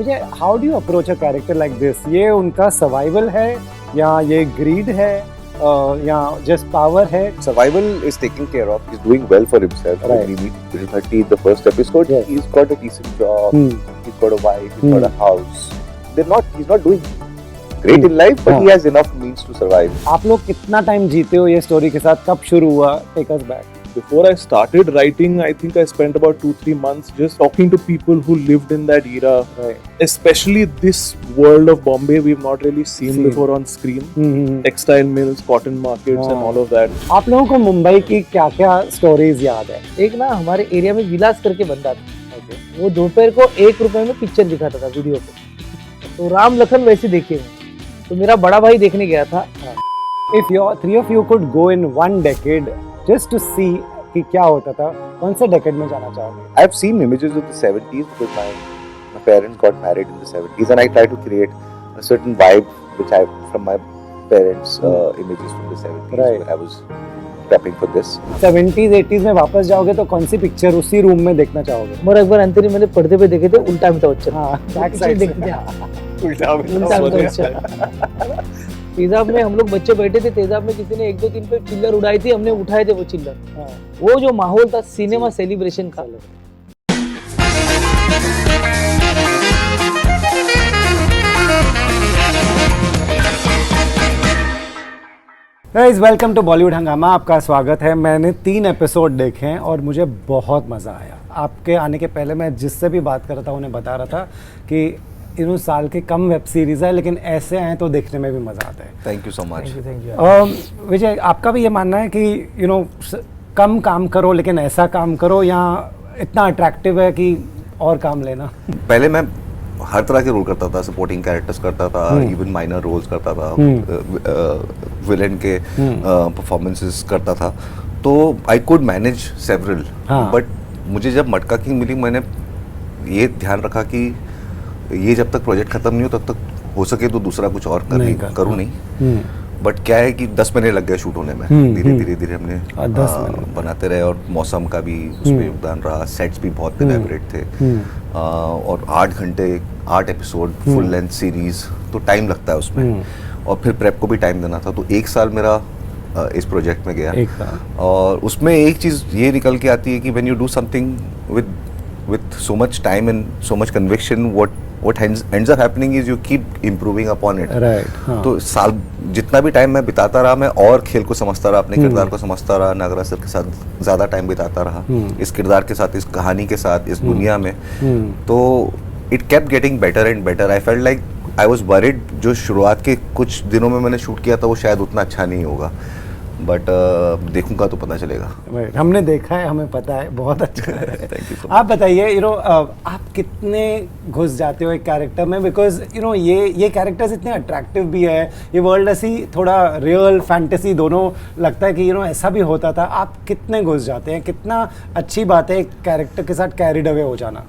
मुझे how do you approach a character like this? ये उनका सर्वाइवल है या ये ग्रीड है या जस्ट पावर है? Survival is taken care of. He's doing well for himself. Right. When we meet Bill 30 in the first episode, Yes. he's got a decent job. He's got a wife. He's got a house. He's not doing great in life, but he has enough means to survive. आप लोग कितना time जीते हो ये story के साथ? कब शुरू हुआ? Take us back. Before I started writing, I think I spent about 2-3 months just talking to people who lived in that era. Right. Especially this world of Bombay we've not really seen before on screen. Textile mills, cotton markets and all of that. आप लोगों को मुंबई की क्या-क्या stories याद है? एक ना हमारे एरिया में विलास करके बंदा था, वो दोपहर को 1 रुपए में पिक्चर दिखाता था वीडियो पे, तो राम लखन वैसे देखे हुए, तो मेरा बड़ा भाई देखने गया था। If you three of you could go in one decade just to see कि क्या होता था, कौन से डेकेड में जाना चाहोगे? I've seen images of the 70s because my parents got married in the 70s, and I try to create a certain vibe which I from my parents' images from the 70s Right. when I was prepping for this. 70s 80s में वापस जाओगे तो कौन सी picture उसी room में देखना चाहोगे? और एक बार अंतरी मैंने पर्दे पे देखे थे, उल्टा अमिताभ बच्चन। हाँ, बैक पिक्चर साइड देखते थे, उल्टा उल्टा अमिताभ बच्चन। तेजाब में हम लोग बच्चे बैठे थे, तेजाब में किसी ने 1-2-3 पे चिल्लर उड़ाई थी, हमने उठाए थे वो चिल्लर। वो जो माहौल था सिनेमा सेलिब्रेशन का। गाइस वेलकम टू बॉलीवुड हंगामा, आपका स्वागत है। मैंने 3 एपिसोड देखे हैं और मुझे बहुत मज़ा आया। आपके आने के पहले मैं जिससे भी बात कर रहा था उन्हें बता रहा था कि इन साल के कम वेब सीरीज़ है, लेकिन ऐसे हैं तो देखने में भी मज़ा आता है। Thank you so much. Thank you. Vijay, आपका भी ये मानना है कि कम काम करो लेकिन ऐसा काम करो, या इतना अट्रैक्टिव है कि और काम लेना? पहले मैं हर तरह के रोल करता था, सपोर्टिंग कैरेक्टर्स करता था, इवन माइनर रोल्स करता था, विलेन के परफॉर्मेंसेस करता था, तो I could manage several. But मुझे जब मटका किंग मिली, मैंने ये ध्यान रखा कि ये जब तक प्रोजेक्ट खत्म नहीं हो तब तक हो सके तो दूसरा कुछ और करूँ नहीं। बट क्या है कि 10 महीने लग गए शूट होने में। धीरे धीरे हमने बनाते रहे, और मौसम का भी उसमें योगदान रहा। सेट्स भी बहुत इलैबोरेट थे, और 8 घंटे 8 एपिसोड फुल लेंथ सीरीज, तो टाइम लगता है उसमें, और फिर प्रेप को भी टाइम देना था। तो 1 साल मेरा इस प्रोजेक्ट में गया, और उसमें एक चीज़ ये निकल के आती है कि when you do something with so much time and so much conviction, what ends up happening is you keep improving upon it. Right. तो साल जितना भी टाइम मैं बिताता रहा, मैं और खेल को समझता रहा, अपने किरदार को समझता रहा, नागराज सर के साथ ज़्यादा टाइम बिताता रहा, इस किरदार के साथ, इस कहानी के साथ, इस दुनिया में। तो it kept getting better and better. I felt like I was worried जो शुरुआत के कुछ दिनों में मैंने शूट किया था वो शायद उतना अच्छा नहीं होगा, बट देखूंगा तो पता चलेगा। हमने देखा है, हमें पता है, बहुत अच्छा है। Thank you so much. आप बताइए, आप कितने घुस जाते हो एक कैरेक्टर में? बिकॉज ये कैरेक्टर्स इतने अट्रैक्टिव भी है, ये वर्ल्ड ऐसी थोड़ा रियल फैंटेसी दोनों लगता है कि ऐसा भी होता था। आप कितने घुस जाते हैं? कितना अच्छी बात है एक कैरेक्टर के साथ कैरिड अवे हो जाना?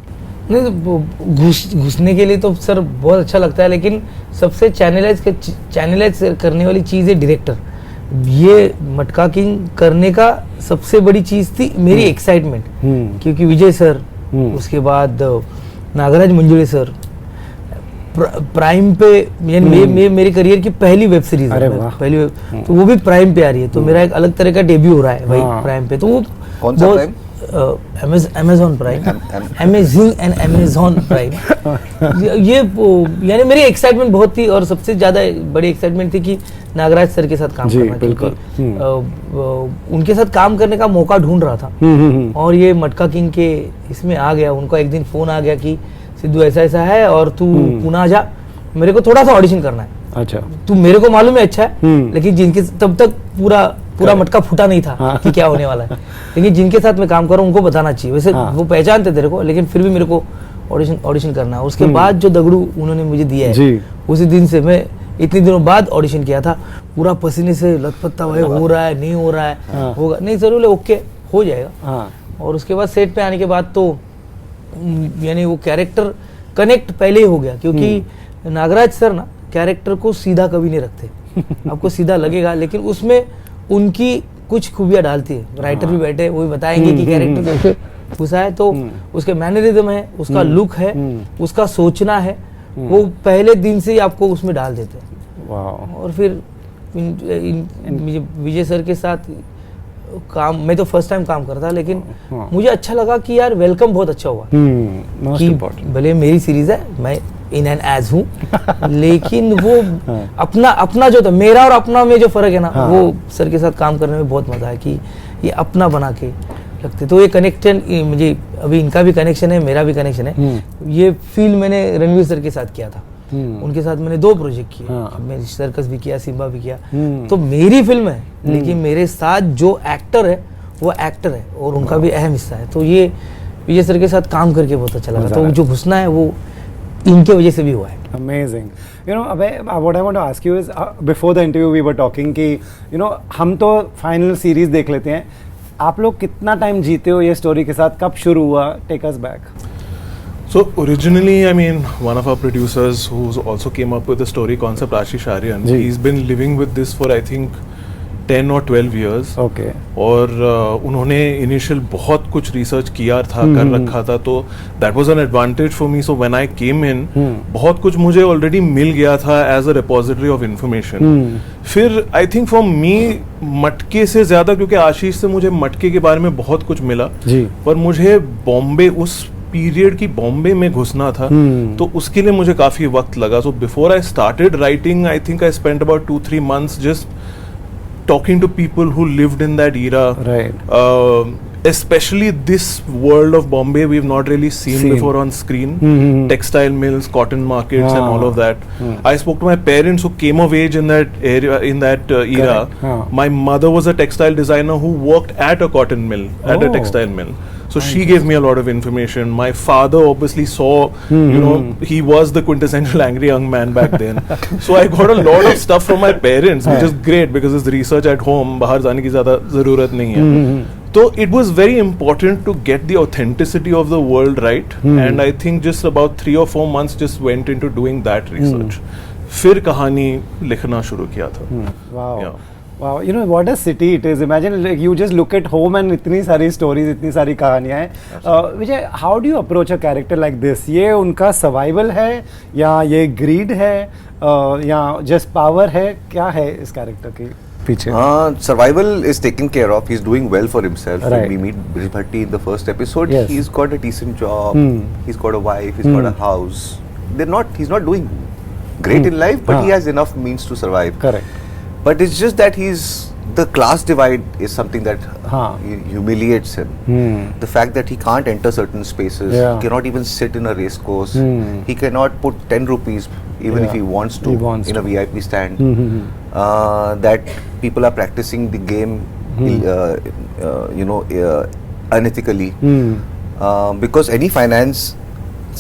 नहीं, घुसने के लिए तो सर बहुत अच्छा लगता है, लेकिन सबसे चैनलाइज करने वाली चीज़ है डायरेक्टर। ये मटका किंग करने का सबसे बड़ी चीज थी मेरी एक्साइटमेंट, क्योंकि विजय सर, उसके बाद नागराज मंजुळे सर, प्राइम पे, मेरे करियर की पहली वेब सीरीज है, पहली तो वो भी प्राइम पे आ रही है, तो मेरा एक अलग तरह का डेब्यू हो रहा है भाई प्राइम पे। तो वो कौन सा prime? Amazon prime, amazing and Amazon prime. ये यानी मेरी एक्साइटमेंट बहुत थी, और सबसे ज़्यादा बड़ी एक्साइटमेंट थी कि नागराज सर के साथ काम करना, क्योंकि उनके साथ काम करने का मौका ढूंढ रहा था। और ये मटका किंग के इसमें आ गया, उनका एक दिन फ़ोन आ गया कि सिद्धू ऐसा ऐसा है और तू पुणे जा, मेरे को थोड़ा सा ऑडिशन करना है। अच्छा, तू मेरे को मालूम है अच्छा है, लेकिन जिनके तब तक पूरा मटका फूटा नहीं था कि क्या होने वाला है, लेकिन जिनके साथ मैं काम कर रहा हूँ उनको बताना चाहिए। वैसे वो पहचानते तेरे को, लेकिन फिर भी मेरे को ऑडिशन करना है। उसके बाद जो दगड़ू उन्होंने मुझे दिया है, उसी दिन से मैं इतने दिनों बाद ऑडिशन किया था, पूरा पसीने से लथपथता हो रहा है, नहीं हो रहा है, होगा नहीं, जरूर ओके हो जाएगा। और उसके बाद सेट पे आने के बाद तो यानी वो कैरेक्टर कनेक्ट पहले ही हो गया, क्योंकि नागराज सर ना कैरेक्टर को सीधा कभी नहीं रखते। आपको सीधा लगेगा, लेकिन उसमें उनकी कुछ खूबियां डालती है। राइटर भी बैठे, वो भी बताएंगे कि कैरेक्टर कैसे घुसा है तो उसके मैनरिज्म है, उसका लुक है, उसका सोचना है, वो पहले दिन से ही आपको उसमें डाल देते हैं। और फिर विजय सर के साथ काम, मैं तो फर्स्ट टाइम काम करता, लेकिन मुझे अच्छा लगा कि यार वेलकम बहुत अच्छा हुआ कि भले मेरी सीरीज है, मैं इन एंड एज हूँ, लेकिन वो अपना जो था, मेरा और अपना में जो फर्क है ना, वो सर के साथ काम करने में बहुत मजा है कि ये अपना बना के लगते। तो ये कनेक्शन मुझे, अभी इनका भी कनेक्शन है, मेरा भी कनेक्शन है। ये फील मैंने रणवीर सर के साथ किया था, उनके साथ मैंने 2 प्रोजेक्ट किए, मैंने सर्कस भी किया, सिम्बा भी किया। तो मेरी फिल्म है, लेकिन मेरे साथ जो एक्टर है वो एक्टर है और उनका भी अहम हिस्सा है। तो ये विजय सर के साथ काम करके बहुत अच्छा लगा। तो जो घुसना है वो इनके वजह से भी हुआ है। Amazing. You know, what I want to ask you is, before the interview we were talking कि हम तो फाइनल सीरीज देख लेते हैं, आप लोग कितना टाइम जीते हो ये स्टोरी के साथ, कब शुरू हुआ? Take us back. So originally, I mean, one of our producers who also came up with the story concept, Ashish Aryan, he's been living with this for I think 10 or 12 years. Okay. और उन्होंने initial बहुत कुछ research किया था, कर रखा था, तो that was an advantage for me. So when I came in, बहुत कुछ मुझे ऑलरेडी मिल गया था as a repository of information. फिर I think for me मटके से ज्यादा, क्योंकि आशीष से मुझे मटके के बारे में बहुत कुछ मिला, पर मुझे बॉम्बे, उस पीरियड की बॉम्बे में घुसना था, तो उसके लिए मुझे काफी वक्त लगा। So before I started writing, I think I spent about 2-3 months just talking to people who lived in that era, right? Especially this world of Bombay we've not really seen before on screen. Textile mills, cotton markets, and all of that. I spoke to my parents who came of age in that area, in that era. My mother was a textile designer who worked at a cotton mill, at a textile mill. So she gave me a lot of information. My father obviously saw, you know, he was the quintessential angry young man back then. So I got a lot of stuff from my parents, which is great because it's research at home. बाहर जाने की ज़्यादा ज़रूरत नहीं है. So it was very important to get the authenticity of the world right. And I think just about 3 or 4 months just went into doing that research. फिर कहानी लिखना शुरू किया था. Wow. Yeah. Wow, you know what a city it is. Imagine like you just look at home and इतनी सारी stories, इतनी सारी कहानियाँ हैं. विजय, how do you approach a character like this? ये उनका survival है या ये greed है या just power है? क्या है इस character के पीछे? Survival is taken care of. He's doing well for himself. Right. When we meet Brij Bhatti in the first episode, he's got a decent job. He's got a wife. He's got a house. He's not doing great in life, but he has enough means to survive. Correct. But it's just that the class divide is something that humiliates him. The fact that he can't enter certain spaces, he cannot even sit in a race course, he cannot put 10 rupees even if he wants to in a VIP stand. That people are practicing the game, unethically, because any finance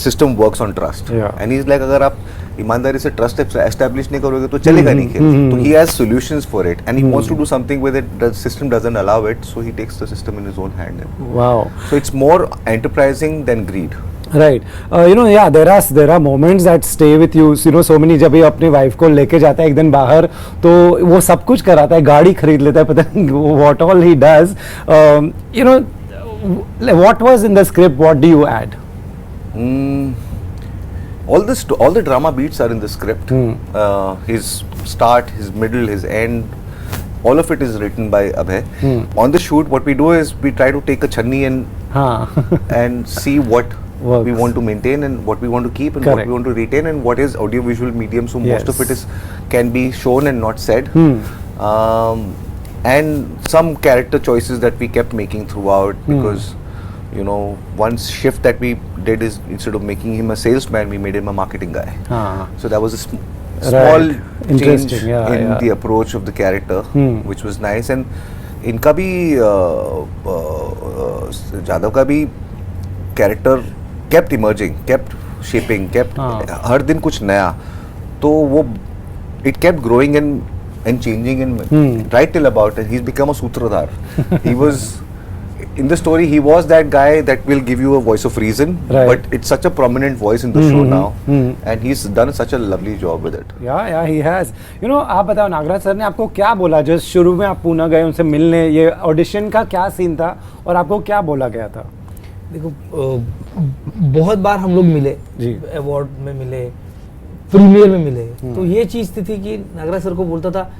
system works on trust. And he's like, अगर आप ईमानदारी से trust establish नहीं करोगे तो चलेगा नहीं खेल. तो he has solutions for it and he wants to do something with it. The system doesn't allow it, so he takes the system in his own hand. Wow. So it's more enterprising than greed. Right. There are moments that stay with you. So many, जब ये अपनी wife को लेके जाता है एक दिन बाहर, तो वो सब कुछ कराता है, गाड़ी खरीद लेता है, पता नहीं what all he does. What was in the script? What do you add? All the drama beats are in the script. His start, his middle, his end, all of it is written by Abhay. On the shoot, what we do is we try to take a chhanni and see what works. We want to maintain and what we want to keep and what we want to retain and what is audiovisual medium. So most of it can be shown and not said. And some character choices that we kept making throughout because one shift that we did is instead of making him a salesman, we made him a marketing guy. So that was a small change in the approach of the character, which was nice. And इनका भी जादव का भी character kept emerging, kept shaping, kept हर दिन कुछ नया. तो वो it kept growing and changing and right till about it, he's become a sutradhar. He was in the story, he was that guy that will give you a voice of reason, but it's such a prominent voice in the show now, and he's done such a lovely job with it. Yeah, he has. आप बताओ, Nagraj sir ने आपको क्या बोला? Just शुरू में आप पूना गए उनसे मिलने, ये ऑडिशन का क्या सीन था और आपको क्या बोला गया था? देखो बहुत बार हम लोग मिले, जी। अवार्ड में मिले, प्रीमियर में मिले, तो ये चीज थी कि नागराज सर को बोलता था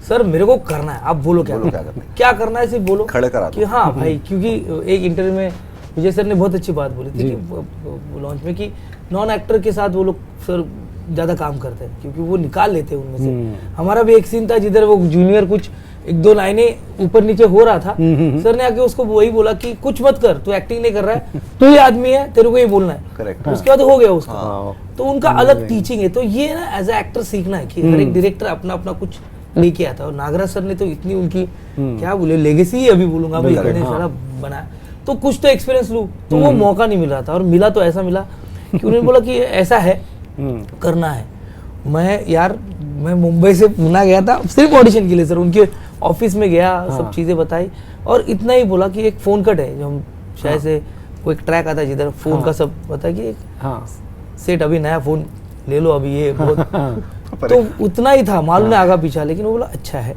सर मेरे को करना है, आप बोलो क्या बोलो करना क्या करना है, क्या करना है सिर्फ बोलो, खड़े करा दो। कि हाँ भाई, क्योंकि एक इंटरव्यू में विजय सर ने बहुत अच्छी बात बोली थी कि लॉन्च में कि नॉन एक्टर के साथ वो लोग सर ज्यादा काम करते हैं क्योंकि वो निकाल लेते हैं उनमें से। हमारा भी एक सीन था जिधर वो जूनियर कुछ एक दो लाइनें ऊपर नीचे हो रहा था, सर ने आके उसको वही बोला कि कुछ मत कर, तू एक्टिंग नहीं कर रहा है, तू ही आदमी है, तेरे को ये बोलना है। Correct. उसके बाद हो गया उसका। हाँ। तो उनका अलग टीचिंग है। तो ये ना एज ए एक्टर सीखना है कि हर एक डायरेक्टर अपना अपना कुछ लेके आता है, और नागराज सर ने तो इतनी उनकी क्या बोले लेगेसी ही अभी बोलूंगा मैं, इतने सारा बनाया, तो कुछ तो एक्सपीरियंस लूं, तो वो मौका नहीं मिल रहा था, और मिला तो ऐसा मिला कि उन्होंने बोला कि ऐसा है करना है। मैं मुंबई से पुणे गया था सिर्फ ऑडिशन के लिए सर, उनके ऑफिस में गया, सब चीजें बताई, और इतना ही बोला कि एक फोन कट है जो हम शायद से कोई एक ट्रैक आता है जिधर फोन का सब बता कि सेट अभी नया फोन ले लो अभी, ये बहुत तो उतना ही था, मालूम नहीं आगा पीछा, लेकिन वो बोला अच्छा है।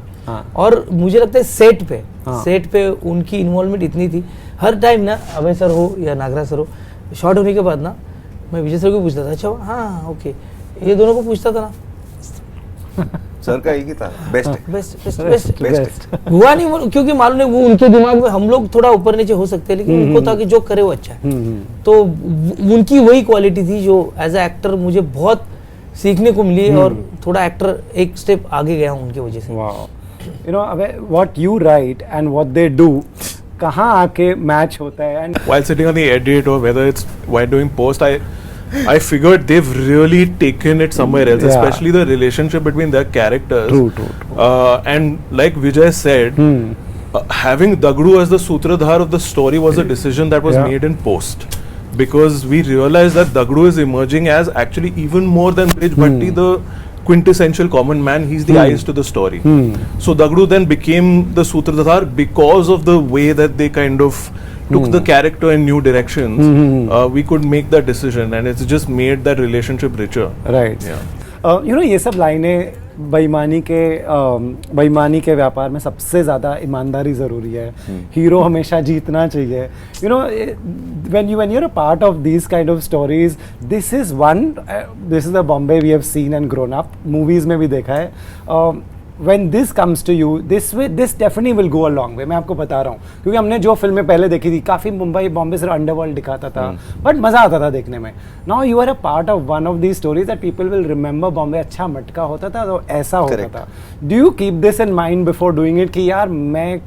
और मुझे लगता है सेट पे उनकी इन्वॉल्वमेंट इतनी थी, हर टाइम ना अभय सर हो या नागराज सर हो, शॉर्ट होने के बाद ना मैं विजय सर को पूछता था, अच्छा हाँ ओके, ये दोनों को पूछता था ना, सर का एक ही था, बेस्ट है, बेस्ट हुआ नहीं, क्योंकि मालूम नहीं वो उनके दिमाग में हम लोग थोड़ा ऊपर नीचे हो सकते हैं, लेकिन उनको था कि जो करे वो अच्छा है। तो उनकी वही क्वालिटी थी जो एज ए एक्टर मुझे बहुत सीखने को मिली, और थोड़ा एक्टर एक स्टेप आगे गया हूँ उनकी वजह से। यू नो अबे what you right and what they do कहाँ आके मैच होता है। And while sitting on the edit or whether it's while doing post, I figured they've really taken it somewhere else, Yeah. especially the relationship between their characters. True. And like Vijay said, having Dagdu as the sutradhar of the story was a decision that was Yeah. made in post, because we realized that Dagdu is emerging as actually even more than Brij Bhatti, the quintessential common man. He's the eyes to the story. So Dagdu then became the sutradhar because of the way that they kind of took the character in new directions. We could make that decision, and it's just made that relationship richer. Right Yeah. You know ये सब लाइनें बेईमानी के व्यापार में सबसे ज़्यादा ईमानदारी ज़रूरी है, हीरो हमेशा जीतना चाहिए। You know when you're a part of these kind of stories, this is the Bombay we have seen and grown up, movies में भी देखा है। when this comes to you, this definitely will go a long way, मैं आपको बता रहा हूँ, क्योंकि हमने जो फिल्में पहले देखी थी, काफ़ी मुंबई बॉम्बे सिर्फ अंडरवर्ल्ड दिखाता था, बट मज़ा आता था देखने में। Now you are a part of one of the stories that people will remember, Bombay अच्छा मटका होता था, तो ऐसा होता था। Do you keep this in mind before doing it कि यार मैं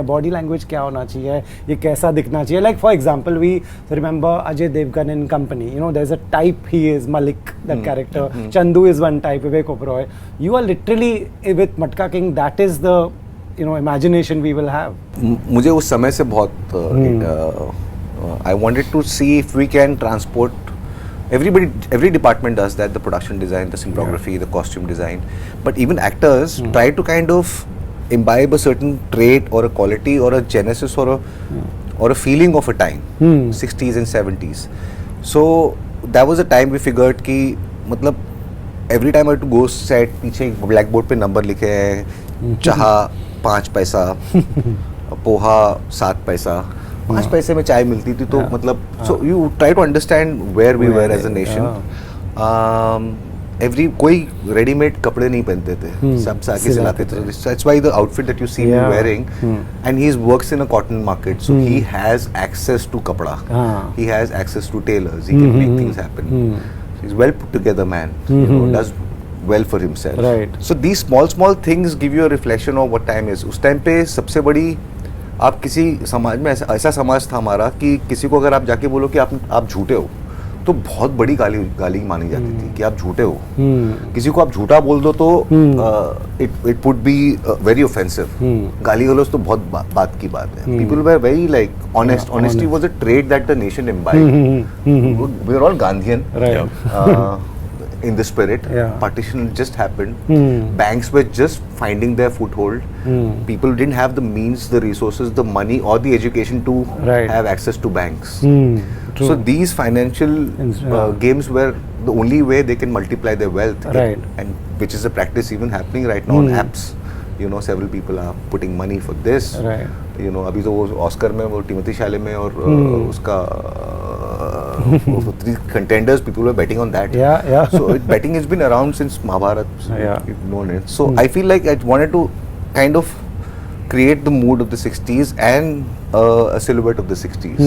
बॉडी लैंग्वेज क्या होना चाहिए, ये कैसा दिखना चाहिए? Like for example we remember Ajay Devgan in Company, you know there is a type, he is Malik, that character, Chandu is one type, Vivek Oberoi, you are literally with Matka King, that is the imagination we will have. मुझे उस समय से बहुत I wanted to see if we can transport every department does that, the production design, the cinematography, the costume design, but even actors try to kind of imbibe a certain trait or a quality or a genesis or a feeling of a time, 60s and 70s. So that was a time we figured कि मतलब every time I had to go set, पीछे black board पे number लिखे हैं, चाह 5 पैसा, पोहा 7 पैसा, 5 पैसे में चाय मिलती थी, तो मतलब so you try to understand where we were as a nation. कोई रेडीमेड कपड़े नहीं पहनते थे, सब साके सिलाते थे. That's why the outfit that you see me wearing, and he works in a cotton market, so he has access to kapda, he has access to tailors, he can make things happen. He's well put together man, you know, does well for himself. Right. So these small things give you a reflection of what time is. उस time पे सबसे बड़ी, आप किसी समाज में ऐसा समाज था हमारा कि किसी को अगर आप जाके बोलो कि आप झूठे हो, तो बहुत बड़ी गाली मानी जाती थी कि आप झूठे हो. किसी को आप झूठा बोल दो तो it would be very offensive. गाली गलौज तो बहुत बात की बात है. People were very like honest. Honesty was a trait that the nation imbibed. We are all Gandhian in the spirit. Partition just happened. Banks were just finding their foothold. People didn't have the means, the resources, the money or the education to have access to banks. So these financial games were the only way they can multiply their wealth, and which is a practice even happening right now on apps. You know, several people are putting money for this. You know अभी तो वो Oscar में वो Timothy शैलेमे और उसका three contenders, people were betting on that. Yeah. So betting has been around since Mahabharata. Yeah. You've known it. So I feel like I wanted to kind of create the mood of the 60s and a silhouette of the 60s.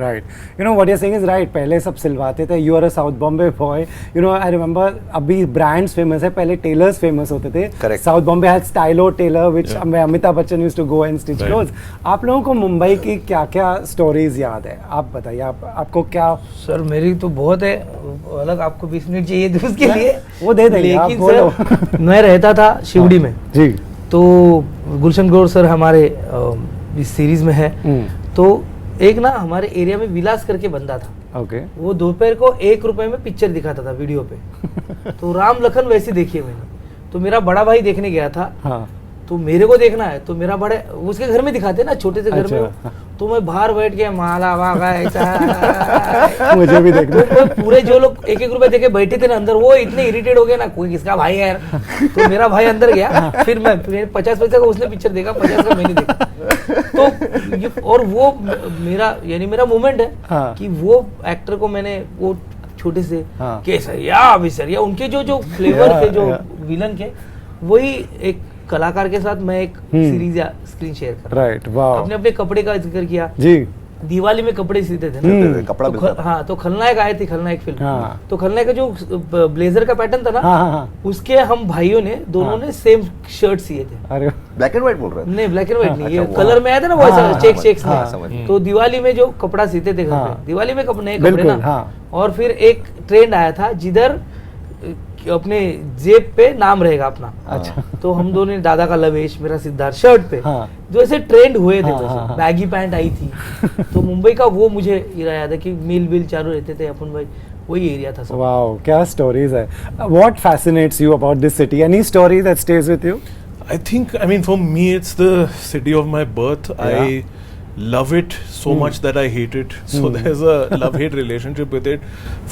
Right. You know what you're saying is right. पहले सब सिलवाते थे. You are a South Bombay boy. You know I remember अभी brands famous है. पहले tailors famous होते थे. Correct. South Bombay had Stylo tailor which Amitabh Bachchan used to go and stitch Right. clothes. आप लोगों को मुंबई की क्या-क्या stories याद है? आप बताइए आपको क्या? सर मेरी तो बहुत है, अलग आपको 20 मिनट चाहिए थे उसके लिए, वो दे देंगे, आप लेकिन बोलो। सर मैं रहता था शिवड़ी में, जी। तो गुलशन गौर सर हमारे इस सीरीज में है, तो एक ना हमारे एरिया में विलास करके बंदा था, ओके। वो दोपहर को 1 रुपए में पिक्चर दिखाता था वीडियो पे। तो राम लखन वैसे देखी है मैंने, तो मेरा बड़ा भाई देखने गया था, हाँ। तो मेरे को देखना है, तो मेरा बड़े उसके घर में दिखाते ना, छोटे से घर अच्छा, में, तो मैं बाहर बैठ के माला वागा ऐसा मुझे भी देखना है। तो पूरे जो लोग 1-1 रुपए देके बैठे थे ना अंदर, वो इतने इरिटेट हो गए ना, कोई किसका भाई है यार। तो मेरा भाई अंदर गया, फिर मैं 50 पैसे का उसने पिक्चर देखा, 50 का मैंने देखा। तो और वो मेरा यानी मेरा मोमेंट है, हाँ। कि वो एक्टर को मैंने वो छोटे से हाँ। केसरिया विसरिया उनके जो फ्लेवर थे, जो विलन के, वही एक कलाकार के साथ मैं एक सीरीज या स्क्रीन शेयर कर रहा हूं। राइट, वाह। अपने अपने कपड़े का जिक्र किया, जी। दिवाली में कपड़े सीते थे ना, कपड़ा तो मिलता था। हाँ, तो खलनायक आए थे, खलनायक फिल्म, हाँ। तो खलनायक का जो ब्लेजर का पैटर्न था ना, हाँ। उसके हम भाइयों ने दोनों ने सेम शर्ट सिए थे। अरे ब्लैक एंड व्हाइट बोल रहे हैं? नहीं, ब्लैक एंड व्हाइट नहीं, ये अच्छा, वो कलर में आया था ना, वो ऐसा चेक चेक्स हाँ, में। समझ गया। तो दिवाली में जो कपड़ा सीते थे घर हाँ। पे, दिवाली में नए कपड़े बिल्कुल, ना, हाँ। और फिर एक ट्रेंड आया था जिधर अपने जेब पे नाम रहेगा अपना। अच्छा। तो हम दोनों ने, दादा का लवेश, मेरा सिद्धार्थ, शर्ट पे, हाँ। जो ऐसे ट्रेंड हुए थे, हाँ, वैसे हाँ। बैगी पैंट आई थी। तो मुंबई का वो मुझे इरा याद है कि मिल बिल चालू रहते थे अपन भाई, वही एरिया था सब। वाओ, क्या स्टोरीज है। What fascinates you about this city? Any story that stage with you? I think, I mean, for me, it's the city of my birth. Yeah. I love it so much that I hate it. So there's a love-hate relationship with it.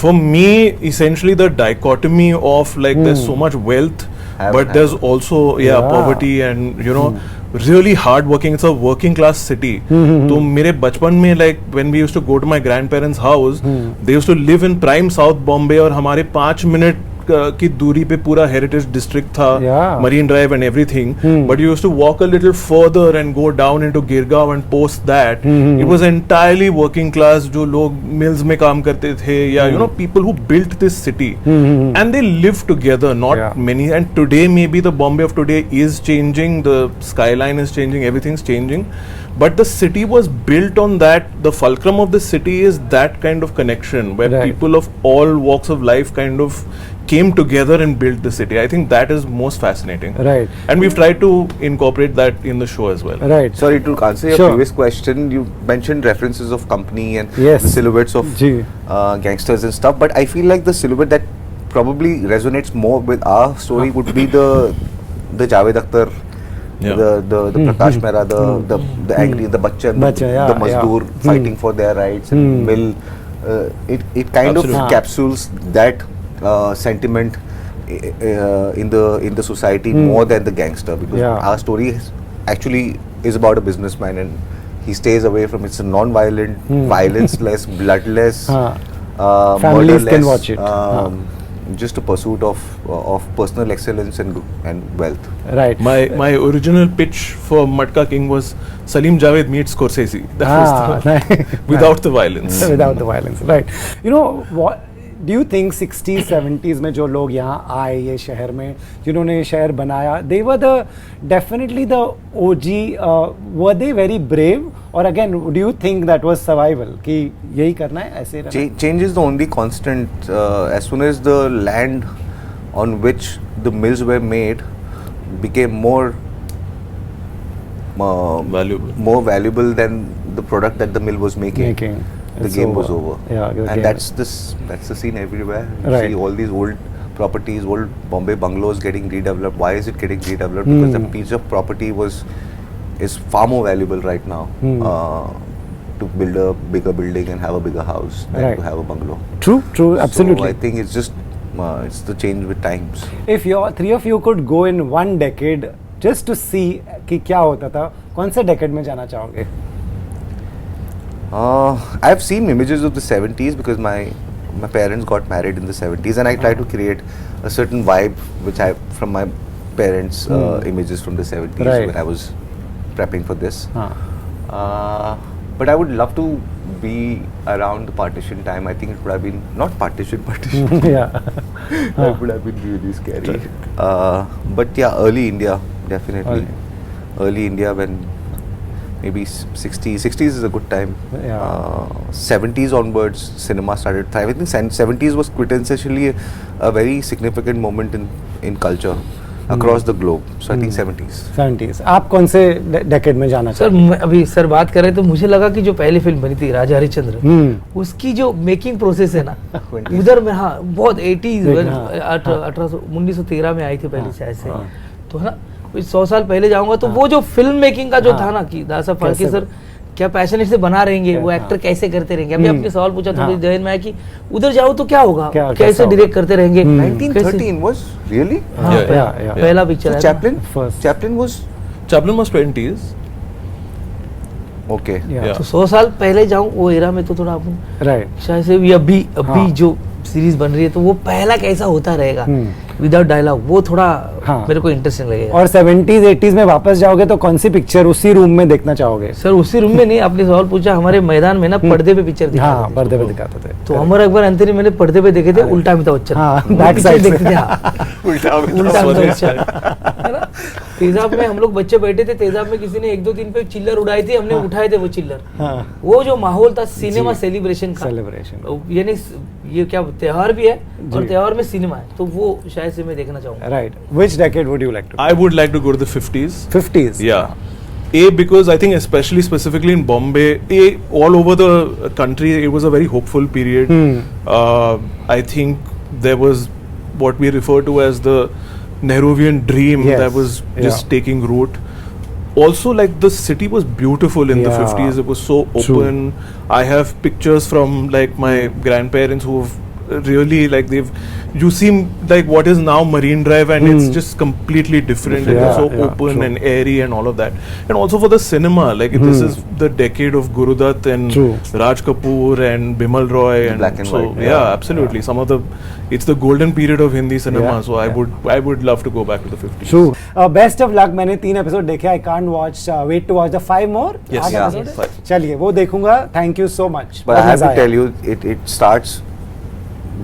For me, essentially, the dichotomy of like there's so much wealth, but there's also Yeah. poverty and you know really hard working. It's a working class city. तो मेरे बचपन में like when we used to go to my grandparents' house, they used to live in prime South Bombay और हमारे 5 minute की दूरी पे पूरा हेरिटेज डिस्ट्रिक्ट था, Yeah. Marine Drive and everything, but you used to walk a little further and go down into Girgaon and post that it was entirely working class, जो लोग mills में काम करते थे, या you know people who built this city and they live together, not Yeah. Many. And today may be the Bombay of today is changing, the skyline is changing, everything's changing, but the city was built on that. The fulcrum of the city is that kind of connection where Right. people of all walks of life kind of came together and built the city. I think that is most fascinating. Right. And we've tried to incorporate that in the show as well. Right. Sorry, to answer your Sure. previous question, you mentioned references of company and Yes. the silhouettes of Ji. gangsters and stuff, but I feel like the silhouette that probably resonates more with our story would be the Javed Akhtar, Yeah. the Prakash Mehra, the angry, the Bachchan, Bachchan, yeah, the Mazdoor fighting for their rights, and Mill. It kind Absolutely. of capsules that sentiment in the society more than the gangster, because Yeah. our story actually is about a businessman and he stays away from it's a non-violent, violence-less, bloodless, Families murderless, can watch it. just a pursuit of personal excellence and wealth. Right. My original pitch for Matka King was Salim Javed meets Scorsese. That was nice. without the violence. Without the violence, right. You know what? Do you think 60s 70s में जो लोग यहाँ आए ये शहर में, जिन्होंने ये शहर बनाया, they were definitely the OG, were they very brave, or again do you think that was survival, कि यही करना है, ऐसे रहना? Change is the only constant. As soon as the land on which the mills were made became more valuable than the product that the mill was making. The It's game over. was over. Yeah, the and game. that's the scene everywhere. You Right. see all these old properties, old Bombay bungalows getting redeveloped. Why is it getting redeveloped? Because the piece of property is far more valuable right now to build a bigger building and have a bigger house than Right. to have a bungalow. True, absolutely. So I think it's just it's the change with times. If your three of you could go in one decade just to see कि क्या होता था, कौन से decade में जाना चाहोगे? I've seen images of the 70s because my parents got married in the 70s, and I try to create a certain vibe which I from my parents' images from the 70s Right. when I was prepping for this. हाँ But I would love to be around the partition time. I think it would have been not partition. yeah That would have been really scary. But yeah, early India, definitely. Early India when maybe 60s is a good time. Yeah. 70s onwards, cinema started thriving. I think 70s was quintessentially a very significant moment in culture across the globe. So I think 70s. 70s. आप कौन से decade में जाना sir चाहोगे? अभी sir बात कर रहे तो मुझे लगा कि जो पहली फिल्म बनी थी राजा हरिश्चंद्र, उसकी जो मेकिंग प्रोसेस है ना उधर में, हाँ बहुत 80s 1913 में आई थी पहली शायद से, तो है ना 100 साल पहले जाऊंगा तो वो जो फिल्म मेकिंग का जो था ना कि दादा फाल्के सर क्या पैशनेट से बना रहेंगे, वो एक्टर कैसे करते रहेंगे। अभी आपने सवाल पूछा तो मुझे जहन में आया कि उधर जाओ तो क्या होगा, कैसे डायरेक्ट करते रहेंगे। 1913 was really? पहला पिक्चर है। Chaplin was 20s. okay. Yeah. तो 100 साल पहले जाऊं वो एरा में तो थोड़ा अपन राइट शायद से भी अभी जो सीरीज बन रही है तो वो पहला कैसा होता रहेगा विदाउट डायलॉग, वो थोड़ा मेरे को इंटरेस्टिंग लगेगा। और 70s 80s में वापस जाओगे तो कौन सी पिक्चर उसी रूम में देखना चाहोगे? सर उसी रूम में नहीं, आपने सवाल पूछा हमारे मैदान में ना पर्दे पे पिक्चर दिखाते हाँ थे। पर्दे पे दिखाते थे तो अमर अकबर अंतरी मैंने पर्दे पे देखे थे, उल्टा अमिताभ बच्चन। हाँ, वो back picture side से। देखते थे, हाँ। उल्टा अमिताभ बच्चन, है ना। तेजाब में हम लोग बच्चे बैठे थे, तेजाब में किसी ने 1-2 दिन पे चिल्लर उड़ाई थी, हमने उठाए थे वो चिल्लर। वो जो माहौल था सिनेमा सेलिब्रेशन का, यानी ये क्या त्योहार भी है और त्योहार में सिनेमा है, तो वो शायद से मैं देखना चाहूंगा। Right, which decade would you like to? I would like to go to the 50s. 50s? Yeah. Because I think especially specifically in Bombay, all over the country, it was a very hopeful period. I think there was what we refer to as the Nehruvian dream that was just taking root. Also, like the city was beautiful in the 50s. It was so open. I have pictures from like my grandparents who've really like you seem like what is now Marine Drive, and it's just completely different. It was so open and airy and all of that. And also for the cinema, like this is the decade of Guru Dutt and Raj Kapoor and Bimal Roy and Black and so white. yeah, absolutely. Some of the it's the golden period of Hindi cinema. So I would love to go back to the 50s. True. Best of luck. मैंने 3 episode देखे. I can't watch. Wait to watch the 5 more. Yes. Yeah. Episode? चलिए वो देखूंगा. Thank you so much. But I have to tell you, it starts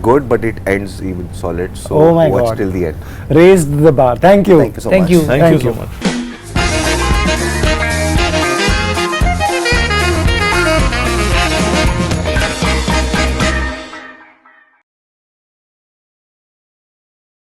good, but it ends even solid. So Oh my watch God. till the end. Raised the bar. Thank you. Thank you so much. Thank you. Thank you so much.